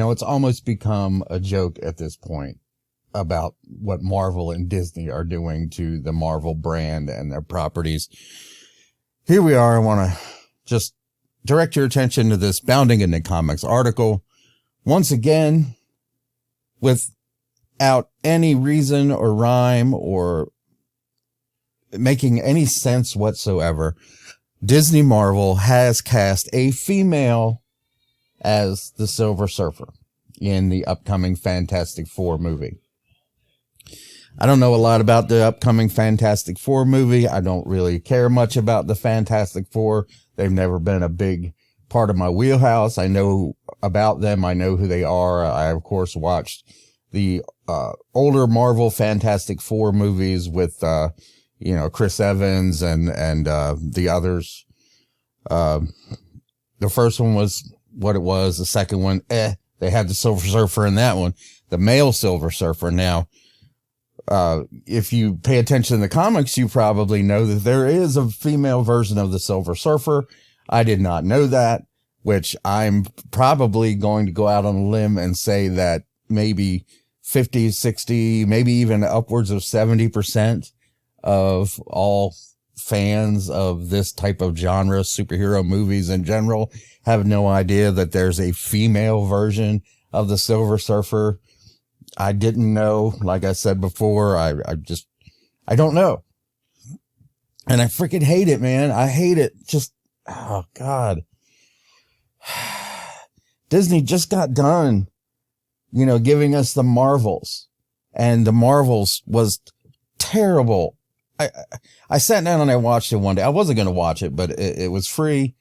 It's almost become a joke at this point about what Marvel and Disney are doing to the Marvel brand and their properties. Here we are. I want to just direct your attention to this Bounding into Comics article. Once again, without any reason or rhyme or making any sense whatsoever, Disney Marvel has cast a female as the Silver Surfer in the upcoming Fantastic Four movie. I don't know a lot about the upcoming Fantastic Four movie. I don't really care much about the Fantastic Four. They've never been a big part of my wheelhouse. I know about them. I know who they are. I, of course, watched the older Marvel Fantastic Four movies with, Chris Evans and the others. The first one was what it was. The second one, they had the Silver Surfer in that one, the male Silver Surfer. Now, if you pay attention to the comics, you probably know that there is a female version of the Silver Surfer. I did not know that, which I'm probably going to go out on a limb and say that maybe 50, 60, maybe even upwards of 70% of all fans of this type of genre, superhero movies in general, have no idea that there's a female version of the Silver Surfer. I didn't know, like I said before, I don't know. And I freaking hate it, man. I hate it. Just, oh God. Disney just got done, giving us the Marvels, and the Marvels was terrible. I sat down and I watched it one day. I wasn't going to watch it, but it was free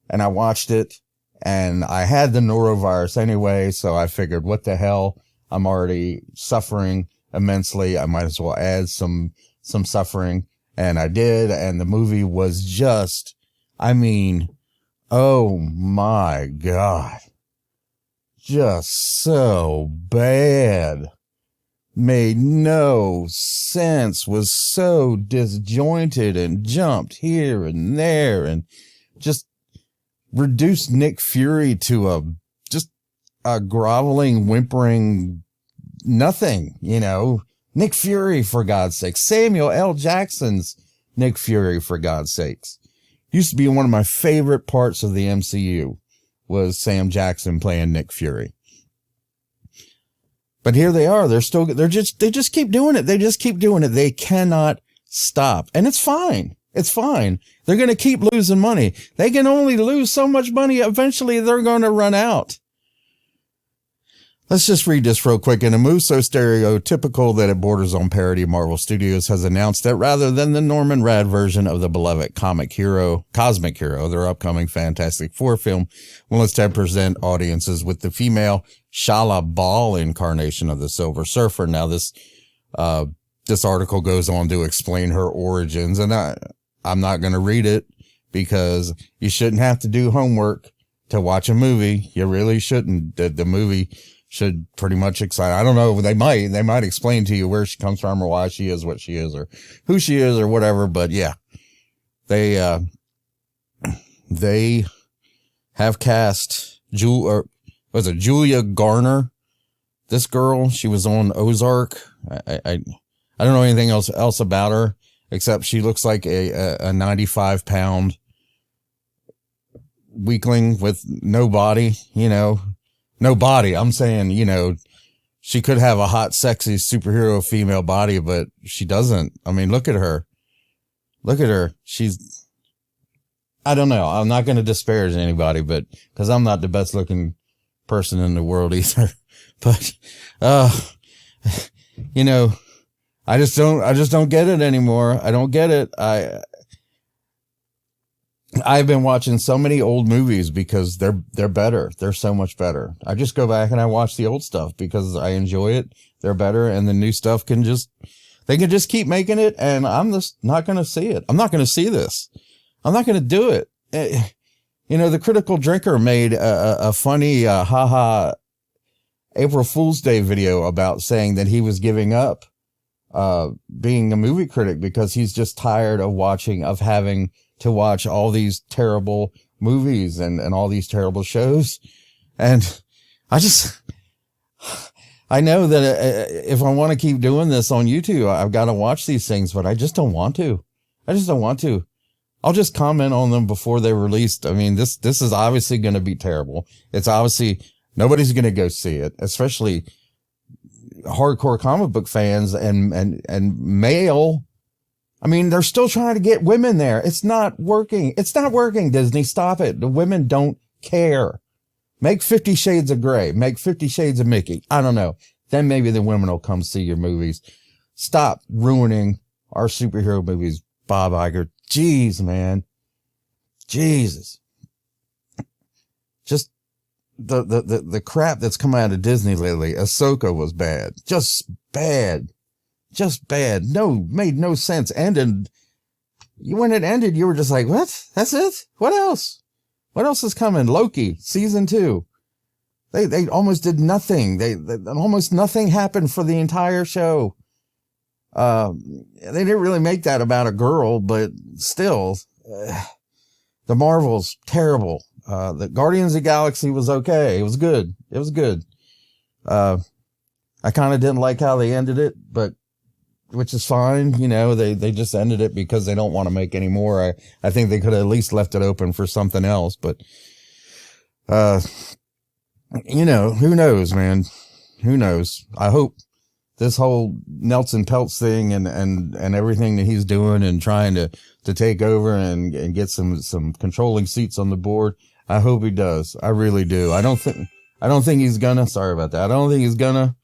and I watched it, and I had the norovirus anyway. So I figured, what the hell? I'm already suffering immensely. I might as well add some suffering. And I did. And the movie was just, oh my God, just so bad. Made no sense, was so disjointed and jumped here and there and just reduced Nick Fury to a groveling, whimpering nothing, Nick Fury, for God's sake. Samuel L. Jackson's Nick Fury, for God's sakes. Used to be one of my favorite parts of the MCU, was Sam Jackson playing Nick Fury. But here they are. They just keep doing it. They just keep doing it. They cannot stop. And it's fine. It's fine. They're going to keep losing money. They can only lose so much money. Eventually, they're going to run out. Let's just read this real quick. In a move so stereotypical that it borders on parody, Marvel Studios has announced that rather than the Norman Rad version of the beloved cosmic hero, their upcoming Fantastic Four film will instead present audiences with the female Shala Ball incarnation of the Silver Surfer. Now, this article goes on to explain her origins, and I'm not going to read it because you shouldn't have to do homework to watch a movie. You really shouldn't. The movie should pretty much excite. I don't know. They might explain to you where she comes from or why she is what she is or who she is or whatever. But yeah, they have cast Julia Garner. This girl, she was on Ozark. I don't know anything else about her except she looks like a 95-pound weakling with no body, no body. I'm saying, she could have a hot, sexy superhero female body, but she doesn't. Look at her. Look at her. I don't know. I'm not going to disparage anybody, but because I'm not the best looking person in the world either. But, I just don't get it anymore. I don't get it. I've been watching so many old movies because they're better. They're so much better. I just go back and I watch the old stuff because I enjoy it. They're better, and the new stuff can just keep making it, and I'm just not going to see it. I'm not going to see this. I'm not going to do it. The Critical Drinker made a funny, haha April Fool's Day video about saying that he was giving up, being a movie critic because he's just tired of having to watch all these terrible movies and all these terrible shows. And I know that if I want to keep doing this on YouTube, I've got to watch these things, but I just don't want to. I just don't want to. I'll just comment on them before they're released. I mean, this is obviously going to be terrible. It's obviously nobody's going to go see it, especially hardcore comic book fans and male. I mean, they're still trying to get women there. It's not working. It's not working, Disney. Stop it. The women don't care. Make 50 Shades of Grey. Make 50 Shades of Mickey. I don't know. Then maybe the women will come see your movies. Stop ruining our superhero movies, Bob Iger. Jeez, man. Jesus. Just the crap that's come out of Disney lately. Ahsoka was bad. Just bad. Just bad. No, made no sense. Ended. When it ended, you were just like, what? That's it? What else? What else is coming? Loki, season 2. They almost did nothing. They almost nothing happened for the entire show. They didn't really make that about a girl, but still, the Marvels, terrible. The Guardians of the Galaxy was okay. It was good. It was good. I kind of didn't like how they ended it, but which is fine. You know, they just ended it because they don't want to make any more. I think they could have at least left it open for something else, but, you know, who knows, man? Who knows? I hope this whole Nelson Peltz thing and everything that he's doing and trying to take over and get some controlling seats on the board. I hope he does. I really do. I don't think he's gonna. Sorry about that. I don't think he's gonna.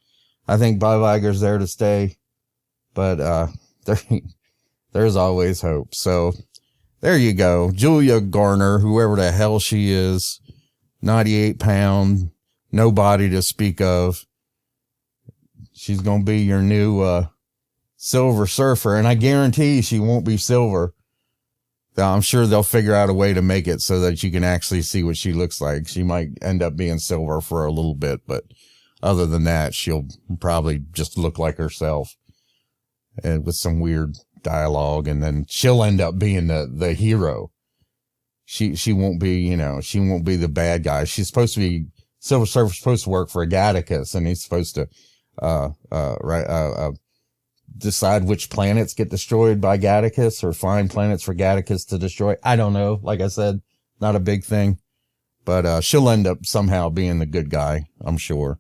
I think Bob Iger's there to stay. But, there's always hope. So there you go. Julia Garner, whoever the hell she is, 98 pound, nobody to speak of. She's going to be your new, Silver Surfer. And I guarantee she won't be silver. I'm sure they'll figure out a way to make it so that you can actually see what she looks like. She might end up being silver for a little bit, but other than that, she'll probably just look like herself. And with some weird dialogue, and then she'll end up being the hero. She won't be, you know, she won't be the bad guy. She's supposed to be, Silver Surfer's supposed to work for Gattaca, and he's supposed to, decide which planets get destroyed by Gattaca or find planets for Gattaca to destroy. I don't know. Like I said, not a big thing, but, she'll end up somehow being the good guy, I'm sure.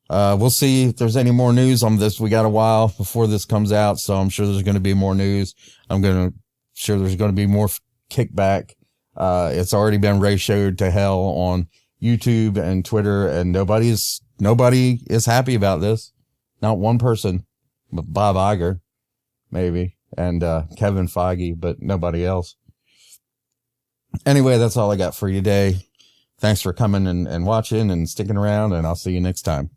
We'll see if there's any more news on this. We got a while before this comes out, so I'm sure there's going to be more news. Sure there's going to be more kickback. It's already been ratioed to hell on YouTube and Twitter, and nobody is happy about this. Not one person, but Bob Iger, maybe, and, Kevin Feige, but nobody else. Anyway, that's all I got for you today. Thanks for coming and watching and sticking around, and I'll see you next time.